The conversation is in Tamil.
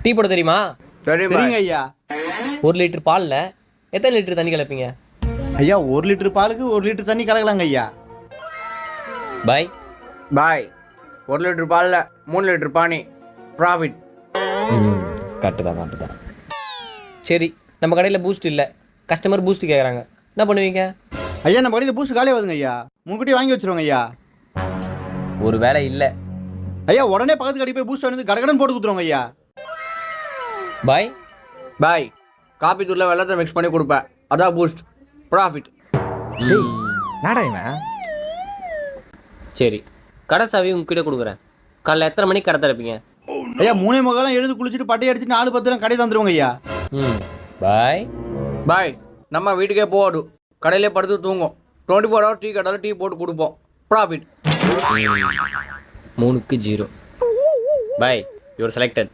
டீ போட தெரியுமா? சரி சரிங்க ஐயா. 1 லிட்டர் பாலில் எத்தனை லிட்டர் தண்ணி கலப்பீங்க? ஐயா 1 லிட்டர் பாலுக்கு 1 லிட்டர் தண்ணி கலக்கலாங்க ஐயா. பாய். பாய். 1 லிட்டர் பாலில் 3 லிட்டர் பானி. ப்ராஃபிட். கரெக்டு தான். சரி, நம்ம கடையில் பூஸ்ட் இல்லை, கஸ்டமர் பூஸ்ட் கேட்குறாங்க, என்ன பண்ணுவீங்க? ஐயா நம்ம கடையில் பூஸ்ட் காலியாக வருதுங்க ஐயா, முன்கூட்டியே வாங்கி வச்சிருவோங்க ஐயா. ஒரு வேலை இல்லை. ஐயா உடனே பக்கத்து கடைக்கு போய் பூஸ்ட் வந்து கடகடன் போட்டு கொடுத்துருவோங்க ஐயா. பாய். பாய். காப்பி தூளில் வெள்ளத்தை மிக்ஸ் பண்ணி கொடுப்பேன், அதான் பூஸ்ட். ப்ராஃபிட். நாடா இவன். சரி, கடை சாவி உங்ககிட்ட கொடுக்குறேன். காலைல எத்தனை மணிக்கு கடை திறப்பீங்க? ஐயா 3:45 எழுந்து குளிச்சுட்டு பட்டையை அடிச்சு 4:10 கடை தந்துருவோங்க ஐயா. பாய். பாய். நம்ம வீட்டுக்கே போடும், கடையிலே படுத்து தூங்கும். 24 ஹவர் டீ கடையில் டீ போட்டு கொடுப்போம். ப்ராஃபிட். 3க்கு 0. பாய், யூஆர் செலக்டட்.